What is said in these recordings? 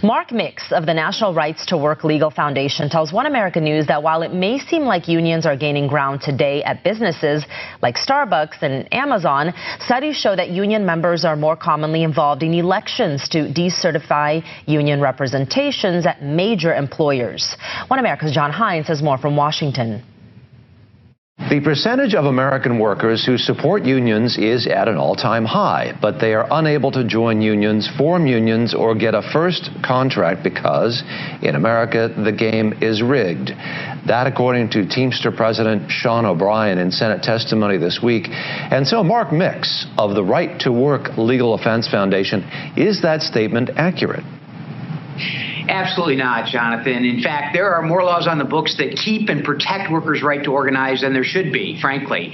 Mark Mix of the National Rights to Work Legal Foundation tells One America News that while it may seem like unions are gaining ground today at businesses like Starbucks and Amazon, studies show that union members are more commonly involved in elections to decertify union representations at major employers. One America's John Hines has more from Washington. The percentage of American workers who support unions is at an all-time high, but they are unable to join unions, form unions, or get a first contract because, in America, the game is rigged. That, according to Teamster President Sean O'Brien in Senate testimony this week. And so, Mark Mix of the Right to Work Legal Defense Foundation, is that statement accurate? Absolutely not, Jonathan. In fact, there are more laws on the books that keep and protect workers' right to organize than there should be, frankly.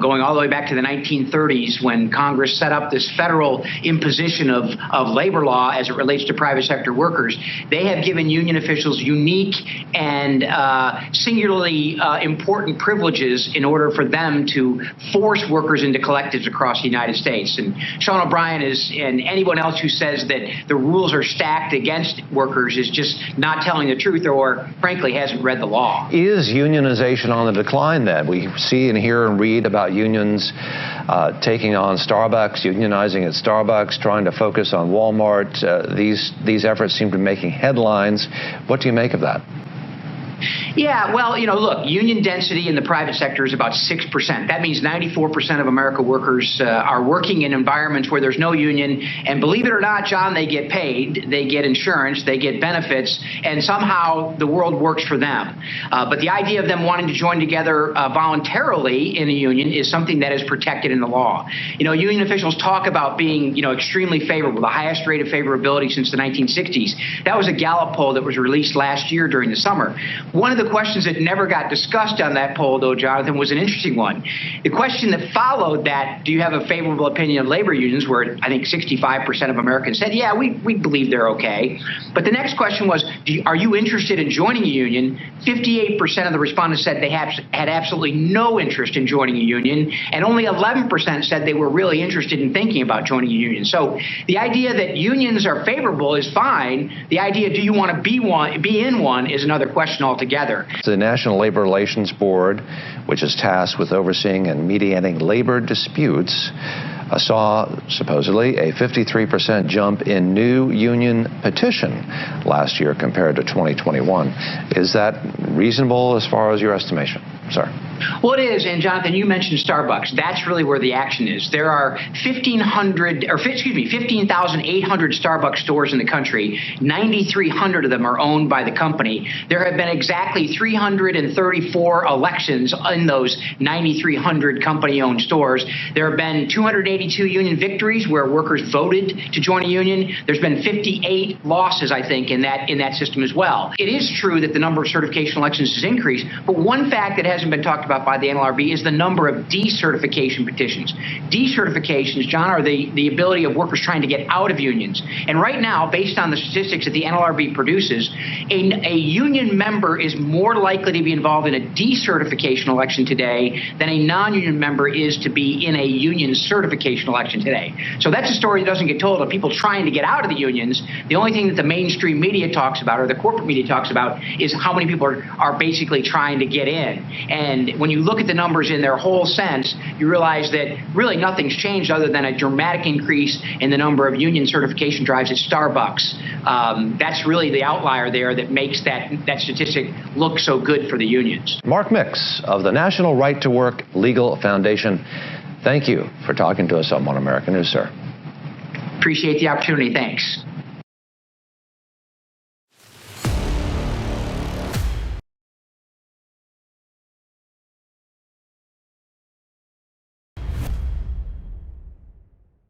Going all the way back to the 1930s when Congress set up this federal imposition of labor law as it relates to private sector workers, they have given union officials unique and singularly important privileges in order for them to force workers into collectives across the United States. And Sean O'Brien and anyone else who says that the rules are stacked against workers is just not telling the truth or, frankly, hasn't read the law. Is unionization on the decline then? We see and hear and read about unions taking on Starbucks, unionizing at Starbucks, trying to focus on Walmart. These efforts seem to be making headlines. What do you make of that? Yeah, well, look, union density in the private sector is about 6%. That means 94% of American workers are working in environments where there's no union. And believe it or not, John, they get paid, they get insurance, they get benefits, and somehow the world works for them. But the idea of them wanting to join together voluntarily in a union is something that is protected in the law. Union officials talk about being, extremely favorable, the highest rate of favorability since the 1960s. That was a Gallup poll that was released last year during the summer. One of the questions that never got discussed on that poll, though, Jonathan, was an interesting one. The question that followed that, do you have a favorable opinion of labor unions, where I think 65% of Americans said, yeah, we believe they're okay. But the next question was, are you interested in joining a union? 58% of the respondents said they had absolutely no interest in joining a union, and only 11% said they were really interested in thinking about joining a union. So the idea that unions are favorable is fine. The idea, do you want to be in one, is another question altogether. The National Labor Relations Board, which is tasked with overseeing and mediating labor disputes, saw supposedly a 53% jump in new union petition last year compared to 2021. Is that reasonable as far as your estimation? Sir. Well, it is, and Jonathan, you mentioned Starbucks. That's really where the action is. There are 15,800 Starbucks stores in the country. 9,300 of them are owned by the company. There have been exactly 334 elections in those 9,300 company-owned stores. There have been 282 union victories where workers voted to join a union. There's been 58 losses, I think, in that system as well. It is true that the number of certification elections has increased, but one fact that hasn't been talked about by the NLRB is the number of decertification petitions. Decertifications, John, are the ability of workers trying to get out of unions. And right now, based on the statistics that the NLRB produces, a union member is more likely to be involved in a decertification election today than a non-union member is to be in a union certification election today. So that's a story that doesn't get told of people trying to get out of the unions. The only thing that the mainstream media talks about, or the corporate media talks about, is how many people are basically trying to get in. And when you look at the numbers in their whole sense, you realize that really nothing's changed other than a dramatic increase in the number of union certification drives at Starbucks. That's really the outlier there that makes that statistic look so good for the unions. Mark Mix of the National Right to Work Legal Foundation, thank you for talking to us on One America News, sir. Appreciate the opportunity. Thanks.